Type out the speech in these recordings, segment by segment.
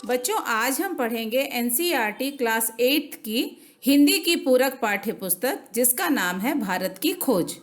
बच्चों, आज हम पढ़ेंगे एनसीईआरटी क्लास 8 की हिंदी की पूरक पाठ्य पुस्तक जिसका नाम है भारत की खोज।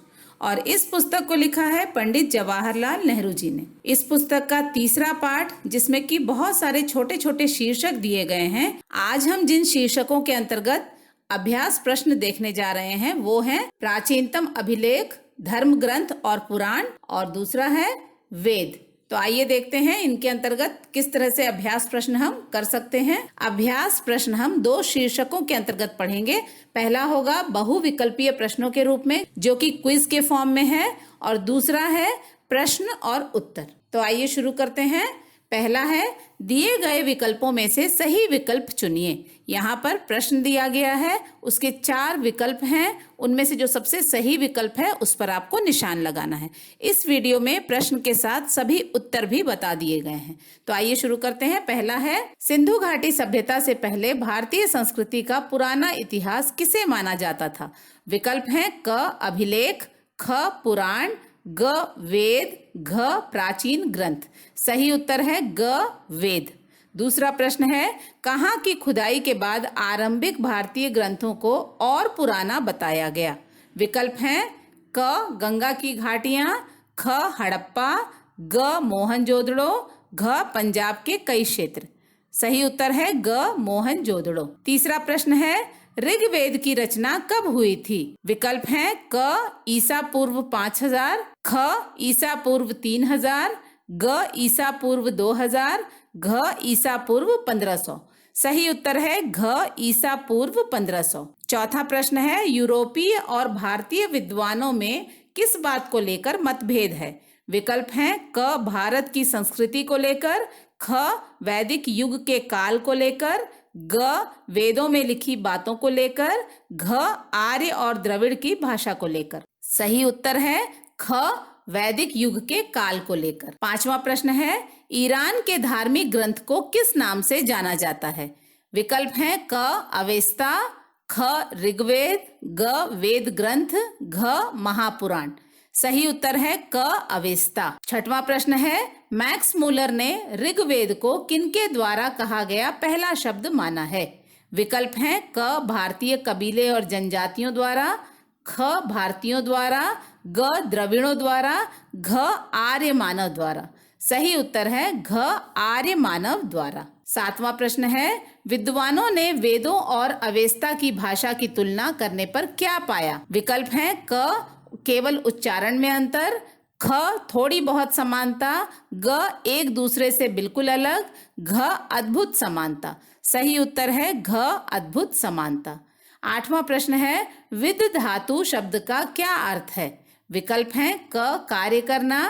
और इस पुस्तक को लिखा है पंडित जवाहरलाल नेहरू जी ने। इस पुस्तक का तीसरा पाठ, जिसमें कि बहुत सारे छोटे छोटे शीर्षक दिए गए हैं। आज हम जिन शीर्षकों के अंतर्गत अभ्यास प्रश्न देखने जा रहे हैं वो हैं प्राचीनतम अभिलेख, धर्म ग्रंथ और पुराण, और दूसरा है वेद। तो आइए देखते हैं इनके अंतर्गत किस तरह से अभ्यास प्रश्न हम कर सकते हैं। अभ्यास प्रश्न हम दो शीर्षकों के अंतर्गत पढ़ेंगे। पहला होगा बहुविकल्पीय प्रश्नों के रूप में, जो कि क्विज के फॉर्म में है, और दूसरा है प्रश्न और उत्तर। तो आइए शुरू करते हैं। पहला है, दिए गए विकल्पों में से सही विकल्प चुनिए। यहाँ पर प्रश्न दिया गया है, उसके 4 विकल्प हैं, उनमें से जो सबसे सही विकल्प है उस पर आपको निशान लगाना है। इस वीडियो में प्रश्न के साथ सभी उत्तर भी बता दिए गए हैं। तो आइए शुरू करते हैं। पहला है, सिंधु घाटी सभ्यता से पहले भारतीय संस्कृति का पुराना इतिहास किसे माना जाता था? विकल्प हैं क अभिलेख, ख पुराण, ग वेद, घ प्राचीन ग्रंथ। सही उत्तर है ग वेद। दूसरा प्रश्न है, कहाँ की खुदाई के बाद आरंभिक भारतीय ग्रंथों को और पुराना बताया गया? विकल्प हैं क गंगा की घाटियां, ख हड़प्पा, ग मोहनजोदड़ो, घ पंजाब के कई क्षेत्र। सही उत्तर है ग मोहनजोदड़ो। तीसरा प्रश्न है, ऋग्वेद की रचना कब हुई थी? विकल्प हैं क ईसा पूर्व 5000, ख ईसा पूर्व 3000, ग ईसा पूर्व 2000, घ ईसा पूर्व 1500। सही उत्तर है घ ईसा पूर्व 1500। चौथा प्रश्न है, यूरोपीय और भारतीय विद्वानों में किस बात को लेकर मतभेद है? विकल्प हैं क भारत की संस्कृति को लेकर, ख वैदिक युग के काल को लेकर, ग वेदों में लिखी बातों को लेकर, घ आर्य और द्रविड़ की भाषा को लेकर। सही उत्तर है ख वैदिक युग के काल को लेकर। पांचवा प्रश्न है, ईरान के धार्मिक ग्रंथ को किस नाम से जाना जाता है? विकल्प हैं क अवेस्ता, ख ऋग्वेद, ग वेद ग्रंथ, घ महापुराण। सही उत्तर है क अवेस्ता। छठवां प्रश्न है, मैक्स मूलर ने ऋग्वेद को किनके द्वारा कहा गया पहला शब्द माना है? विकल्प हैं क भारतीय कबीले और जनजातियों द्वारा, ख भारतीयों द्वारा, ग द्रविड़ों द्वारा, घ आर्य मानव द्वारा। सही उत्तर है घ आर्य मानव द्वारा। सातवां प्रश्न है, विद्वानों ने वेदों और अवेस्ता की भाषा की तुलना करने पर क्या पाया? विकल्प हैं क केवल उच्चारण में अंतर, ख थोड़ी बहुत समानता, ग एक दूसरे से बिल्कुल अलग, घ अद्भुत समानता। सही उत्तर है घ अद्भुत समानता। आठवां प्रश्न है, विद धातु शब्द का क्या अर्थ है? विकल्प हैं क कार्य करना,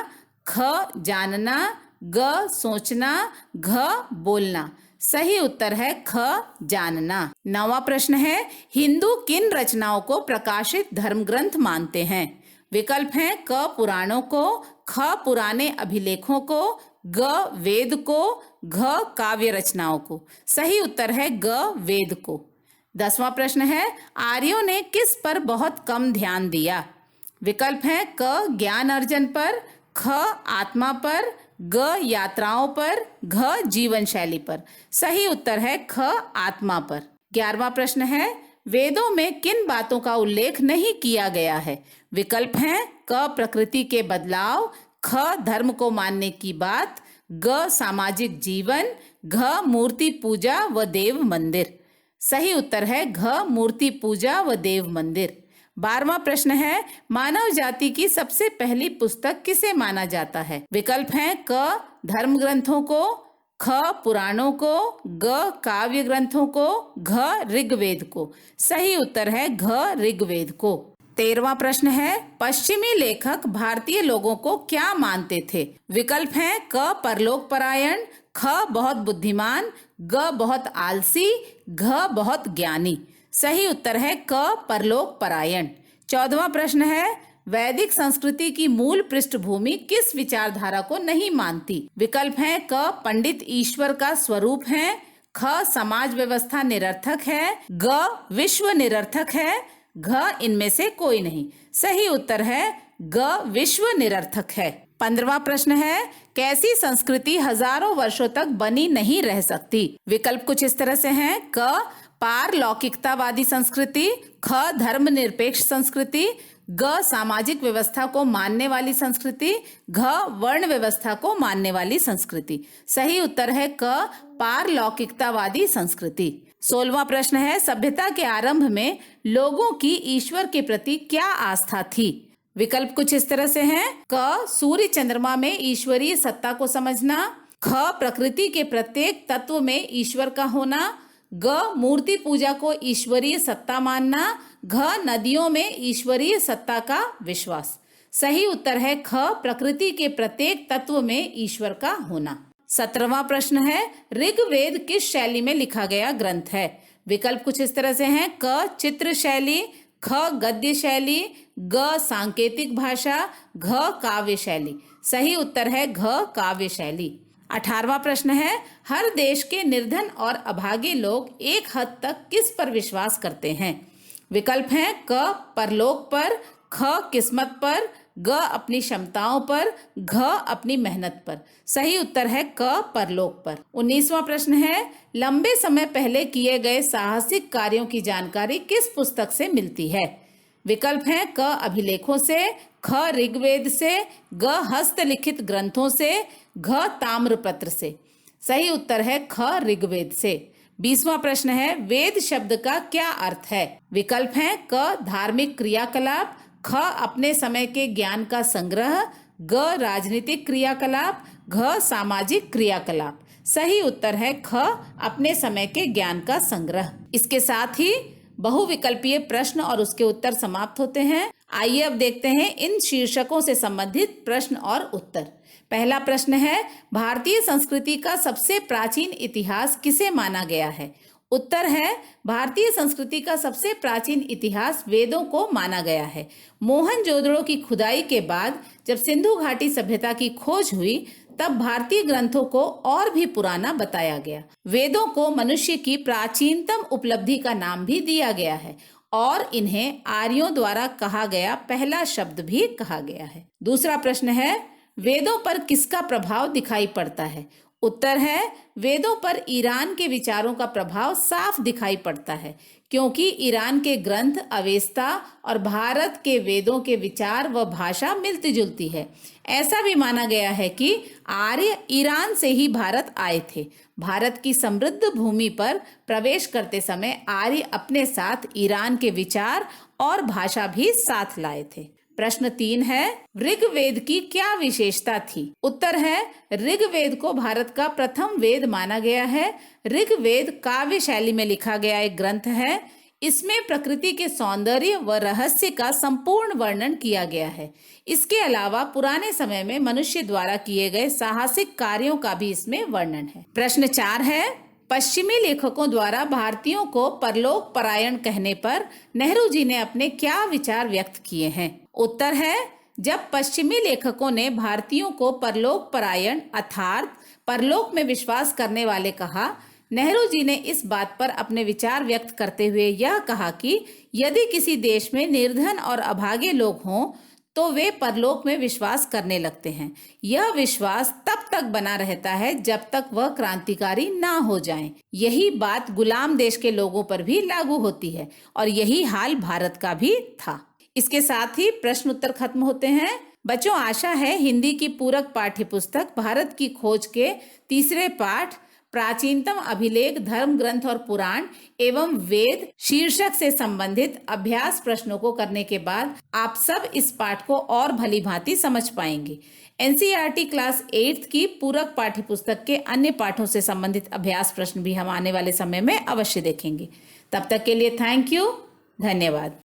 ख जानना, ग सोचना, घ बोलना। सही उत्तर है ख जानना। नौवां प्रश्न है, हिंदू किन रचनाओं को प्रकाशित धर्म ग्रंथ मानते हैं? विकल्प हैं क पुराणों को, ख पुराने अभिलेखों को, ग वेद को, घ काव्य रचनाओं को। सही उत्तर है ग वेद को। 10वां प्रश्न है, आर्यों ने किस पर बहुत कम ध्यान दिया? विकल्प हैं क ज्ञान अर्जन पर, ख आत्मा पर, ग यात्राओं पर, घ जीवन शैली पर। सही उत्तर है ख आत्मा पर। 11वां प्रश्न है, वेदों में किन बातों का उल्लेख नहीं किया गया है? विकल्प हैं क प्रकृति के बदलाव, ख धर्म को मानने की बात, ग सामाजिक जीवन, घ मूर्ति पूजा व देव मंदिर। सही उत्तर है घ मूर्ति पूजा व देव मंदिर। 12वां प्रश्न है, मानव जाति की सबसे पहली पुस्तक किसे माना जाता है? विकल्प हैं क धर्म ग्रंथों को, ख पुराणों को, ग काव्य ग्रंथों को, घ ऋग्वेद को। सही उत्तर है घ ऋग्वेद को। 13वां प्रश्न है, पश्चिमी लेखक भारतीय लोगों को क्या मानते थे? विकल्प हैं क परलोक परायण, ख बहुत बुद्धिमान, ग बहुत आलसी, घ बहुत ज्ञानी। सही उत्तर है क परलोक परायण। 14वां प्रश्न है, वैदिक संस्कृति की मूल पृष्ठभूमि किस विचारधारा को नहीं मानती? विकल्प हैं क पंडित ईश्वर का स्वरूप है, ख समाज व्यवस्था निरर्थक है, ग विश्व निरर्थक है, घ इनमें से कोई नहीं। सही उत्तर है ग विश्व निरर्थक है। 15वां प्रश्न है, कैसी संस्कृति हजारों वर्षों तक बनी नहीं रह सकती? विकल्प कुछ इस तरह से हैं। क, पारलौकिकतावादी संस्कृति, ख, धर्मनिरपेक्ष संस्कृति, ग, सामाजिक व्यवस्था को मानने वाली संस्कृति, घ, वर्ण व्यवस्था को मानने वाली संस्कृति। सही उत्तर है क, पारलौकिकतावादी संस्कृति। 16वां प्रश्न है, सभ्यता के आरंभ में लोगों की ईश्वर के प्रति क्या आस्था थी? विकल्प कुछ इस तरह से हैं। क, सूर्य चंद्रमा में ईश्वरीय सत्ता को समझना, ख, प्रकृति के प्रत्येक तत्व में ईश्वर का होना, ग, मूर्ति पूजा को ईश्वरीय सत्ता मानना, घ, नदियों में ईश्वरीय सत्ता का विश्वास। सही उत्तर है ख, प्रकृति के प्रत्येक तत्व में ईश्वर का होना। 17वां प्रश्न है, ऋग्वेद किस शैली में लिखा गया ग्रंथ है? विकल्प कुछ इस तरह से हैं। क, चित्र शैली, ख, गद्य शैली, ग, सांकेतिक भाषा, घ, काव्य शैली। सही उत्तर है घ, काव्य शैली। 18वां प्रश्न है, हर देश के निर्धन और अभागे लोग एक हद तक किस पर विश्वास करते हैं? विकल्प हैं। क, परलोक पर, ख, किस्मत पर, ग, अपनी क्षमताओं पर, घ, अपनी मेहनत पर। सही उत्तर है क, परलोक पर। 19वां प्रश्न है, लंबे समय पहले किए गए साहसिक कार्यों की जानकारी किस पुस्तक से मिलती है? विकल्प हैं। क, अभिलेखों से, ख, ऋग्वेद से, ग, हस्तलिखित ग्रंथों से, घ, ताम्रपत्र से। सही उत्तर है ख, ऋग्वेद से। 20वां प्रश्न है, वेद शब्द का क्या अर्थ है? विकल्प हैं। क, धार्मिक क्रियाकलाप, ख, अपने समय के ज्ञान का संग्रह, ग, राजनीतिक क्रियाकलाप, घ, सामाजिक क्रियाकलाप। सही उत्तर है ख, अपने समय के ज्ञान का संग्रह। इसके साथ ही बहुविकल्पीय प्रश्न और उसके उत्तर समाप्त होते हैं। आइए अब देखते हैं इन शीर्षकों से संबंधित प्रश्न और उत्तर। पहला प्रश्न है, भारतीय संस्कृति का सबसे प्राचीन इतिहास किसे माना गया है? उत्तर है, भारतीय संस्कृति का सबसे प्राचीन इतिहास वेदों को माना गया है। मोहनजोदड़ो की खुदाई के बाद जब सिंधु घाटी सभ्यता की खोज हुई, तब भारतीय ग्रंथों को और भी पुराना बताया गया। वेदों को मनुष्य की प्राचीनतम उपलब्धि का नाम भी दिया गया है और इन्हें आर्यों द्वारा कहा गया पहला शब्द भी कहा गया है। दूसरा प्रश्न है, वेदों पर किसका प्रभाव दिखाई पड़ता है? उत्तर है, वेदों पर ईरान के विचारों का प्रभाव साफ दिखाई पड़ता है, क्योंकि ईरान के ग्रंथ अवेस्ता और भारत के वेदों के विचार व भाषा मिलती जुलती है। ऐसा भी माना गया है कि आर्य ईरान से ही भारत आए थे। भारत की समृद्ध भूमि पर प्रवेश करते समय आर्य अपने साथ ईरान के विचार और भाषा भी साथ लाए थे। प्रश्न 3 है, ऋग्वेद की क्या विशेषता थी? उत्तर है, ऋग्वेद को भारत का प्रथम वेद माना गया है। ऋग्वेद काव्य शैली में लिखा गया एक ग्रंथ है। इसमें प्रकृति के सौंदर्य व रहस्य का संपूर्ण वर्णन किया गया है। इसके अलावा पुराने समय में मनुष्य द्वारा किए गए साहसिक कार्यों का भी इसमें वर्णन है। प्रश्न 4 है, पश्चिमी लेखकों द्वारा भारतीयों को परलोक परायण कहने पर नेहरू जी ने अपने क्या विचार व्यक्त किए हैं? उत्तर है, जब पश्चिमी लेखकों ने भारतीयों को परलोक परायण अर्थात परलोक में विश्वास करने वाले कहा, नेहरू जी ने इस बात पर अपने विचार व्यक्त करते हुए यह कहा कि यदि किसी देश में निर्धन और अभागे लोग हों तो वे परलोक में विश्वास करने लगते हैं। यह विश्वास तब तक बना रहता है जब तक वह क्रांतिकारी ना हो जाएं। यही बात गुलाम देश के लोगों पर भी लागू होती है और यही हाल भारत का भी था। इसके साथ ही प्रश्न उत्तर खत्म होते हैं। बच्चों, आशा है हिंदी की पूरक पाठ्य पुस्तक भारत की खोज के तीसरे पाठ प्राचीनतम अभिलेख, धर्म ग्रंथ और पुराण एवं वेद शीर्षक से संबंधित अभ्यास प्रश्नों को करने के बाद आप सब इस पाठ को और भली भांति समझ पाएंगे। एनसीईआरटी क्लास 8 की पूरक पाठ्य पुस्तक के अन्य पाठों से संबंधित अभ्यास प्रश्न भी हम आने वाले समय में अवश्य देखेंगे। तब तक के लिए थैंक यू, धन्यवाद।